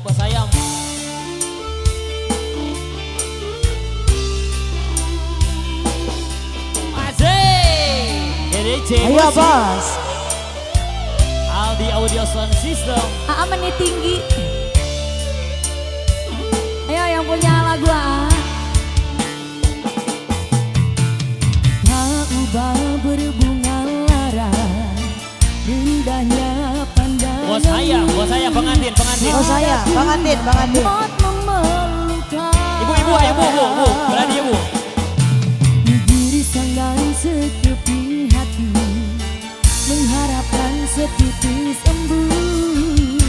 bos ayam. Ayo bos. Aldi Audio Sound System. Aa menit tinggi. Ayo yang punya lagu Aa. Tak ubah berbunga lara, indahnya pandangan. Bos saya pengantin. Bos saya pengantin. Ibu, berani ibu. Diri sangat sekepi hati, mengharapkan setitik embun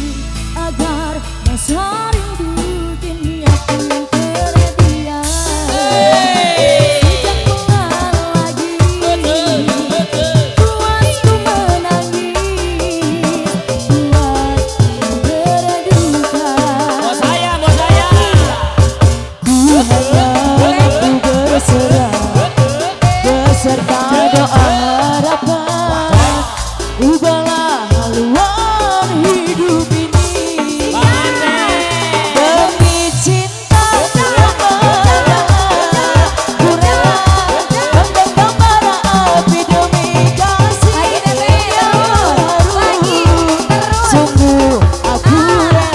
agar masa rindu kini aku terdiam. Sejak kenal lagi, buatku menangis, buatku berduka. Bos saya. Ku hanya berserah beserta doa harapan. Ubahlah haluan hidup ini demi cinta tak pernah. Ku rela membentang bara api demi kasih yang baru. Sungguh aku rela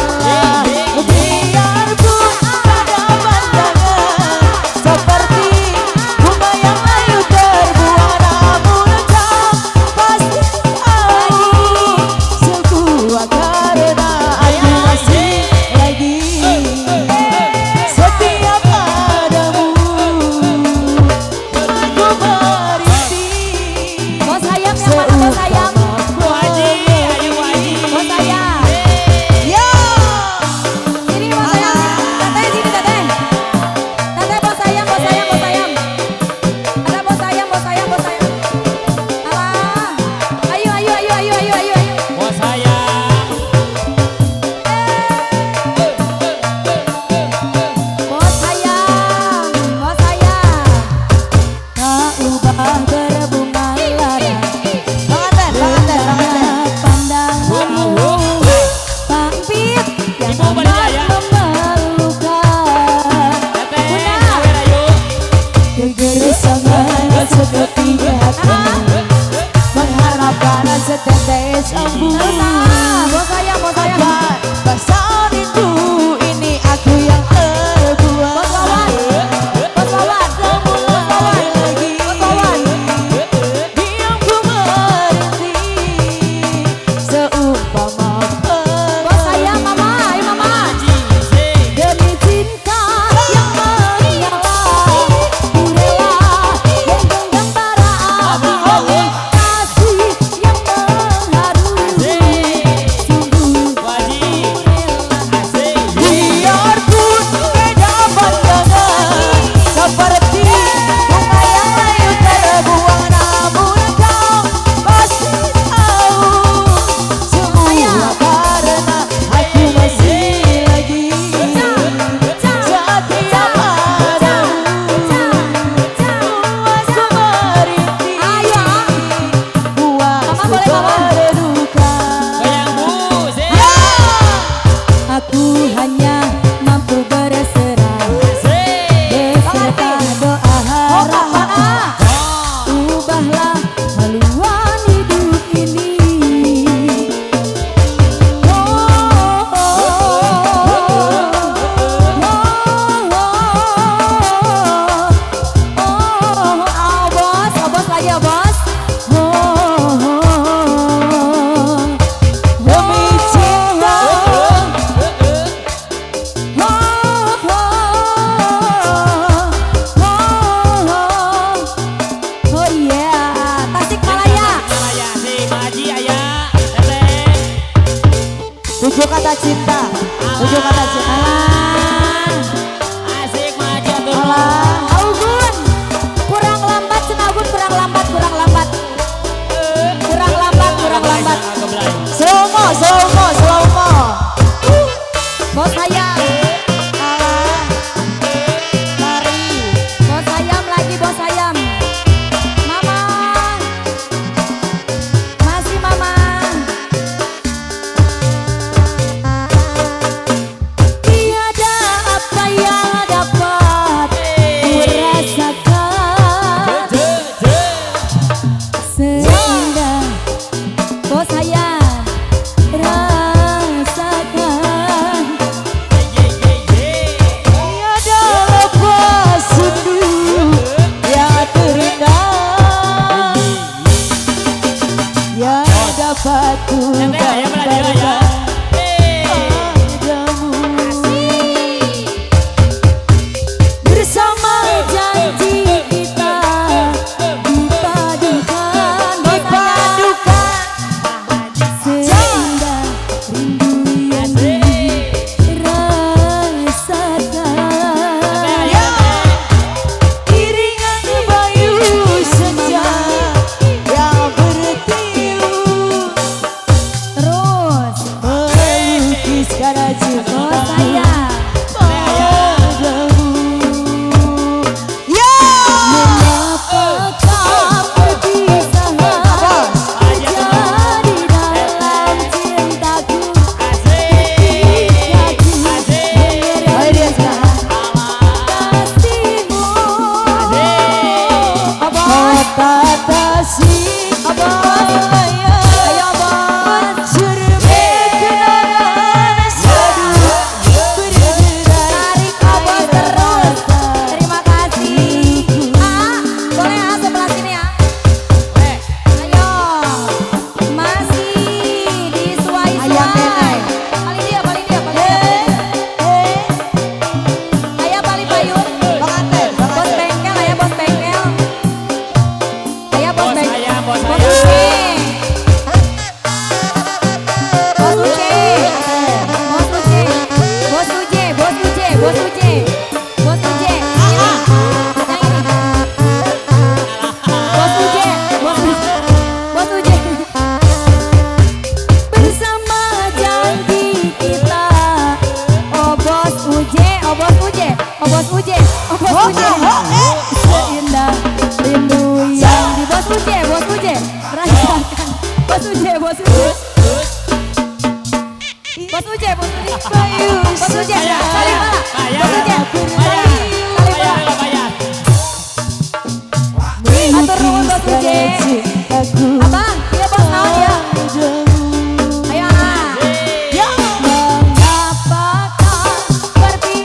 biarpun ada pandangan seperti bunga yang layu terbuang, namun kau pasti tahu sebuah karena aku masih lagi setia padamu. Aku merintih Bos ayam yang mana bos ayam? Bu Haji, ayo Bu Haji. Bos ayam. Ya. Sini bos ayam. Teteh sini teteh. Teteh bos ayam. Ada bos ayam. Alah. Ayo. Bos saya. Bos ayam. Tak ubah berbunga lara, Pengantin. pandanganmu pampit yang Ibu balik amat ya. memerlukan. Teteh, Bunda. sawer ayo. Kegelisahan seperti hati, Mengharapkan setetes embun bos ayam. agar rasa rindu ini aku yang terbuat. Bos wawan. Lagi diam ku merintih seumpama Bos ayam mama, ayo mama. Demi cinta yang menyala, ku rela menggenggam bara api kasih yang mengharu. Sungguh Bu Haji. biarpun beda pandangan seperti bunga yang layu terbuang, namun kau pasti tahu semua karena aku masih lagi setia padamu. Buatku merintih, Ayo. buatku Mama boleh, Mama? berduka. Goyang Bu, sih. Aku hanya mampu berserah beserta doa harapan. Ubahlah haluan hidup ini. Bos lagi ya bos. Demi cinta Oh iya, Tasikmalaya. Malaya, si Bu Haji, ayah. Teteh. 7 kata cinta. 7 kata cinta. Asik Maji atur. Alah. Augun, kurang lambat Senagun, kurang lambat. Slow mo. Bos ayam, Alah. Lari. bos ayam lagi bos ayam. Mama, masih mama. Bos saya. Ya. Mengapa kau perpisahan terjadi dalam cintaku? Ayo dia sekarang. Kasihmu. Batasi Ayo bos. Tarik abos terus. Terima kasih. Boleh sebelah sini ya. Ayo. Masih disuai-suai. Ayam nenek. Paling dia. Ayo paling payung. Bang Anten, Bang Bos Anten. bengkel, ayo bos bengkel. Ayo bos Bos bengkel. saya, bos Bos saya. Uci. Bos Uci. Bos Uci. Bos Uci. Bos Uci. Bos Uci. Bos Uci. Yang ini. Bos Uci. Bos Uci. Bos Uci. Bersama janji kita. Oh bos Uci. Oh bos Uci. Oh bos Uci. Oh bos Uci. Seindah rindu yang di bos Uci. Bos Uci. Rasakan. Bos Uci. Bos Uci. Bos Uci. Bos Uci. Bos Uci. Saling malah. Bos Uci. Saling malah. Atur nuhun bos Uci. Abang, iya bos naon ya? Ayo anak. Mengapa kau pergi?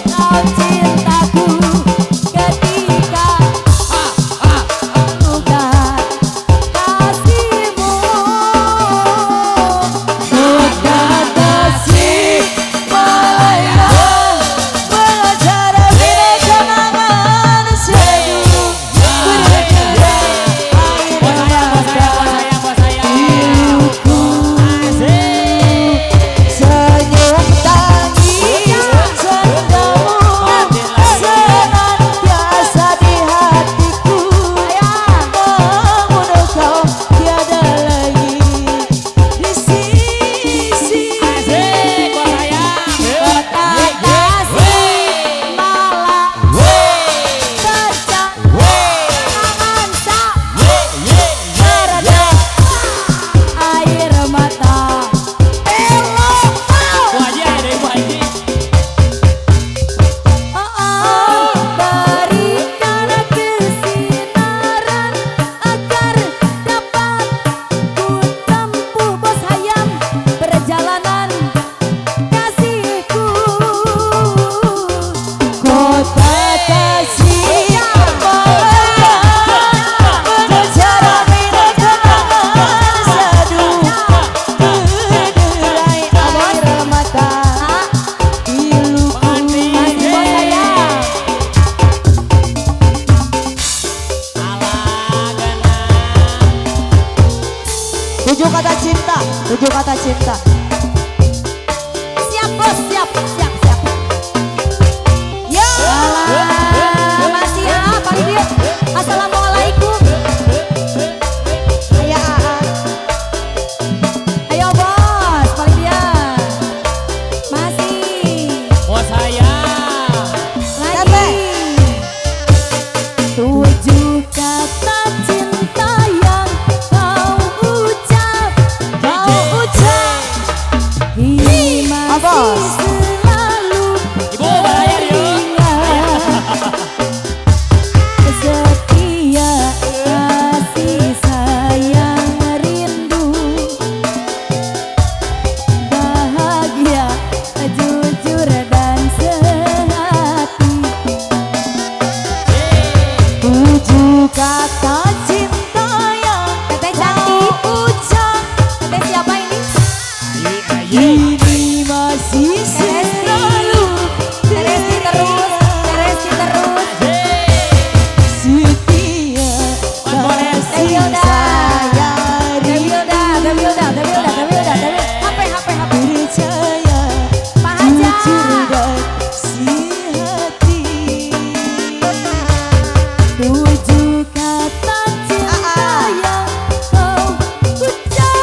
Kau cintaku ketika luka kasihmu. Tujuh kata cinta, tujuh kata cinta. Siap bos, siap. Ya. Alah, masih ya, paling dia. Assalamualaikum. Ya. Ayo bos, paling dia. Masih. Bos saya. Lagi. Tujuh kata cinta yang kau ucap. Ini Bos. masih selalu Ibu bayar yuk. teringat. Setia kasih sayang rindu, bahagia jujur dan sehati. Tujuh kata cinta yang Teteh cantik. ucap. Teteh siapa ini? Ini masih selalu Teresti terus. setia kasih sayang Debilda. HP. percaya Pak Haja. jujur dan si hati. Tujuh kata cinta yang kau ucap.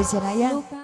cenah ya. Luka.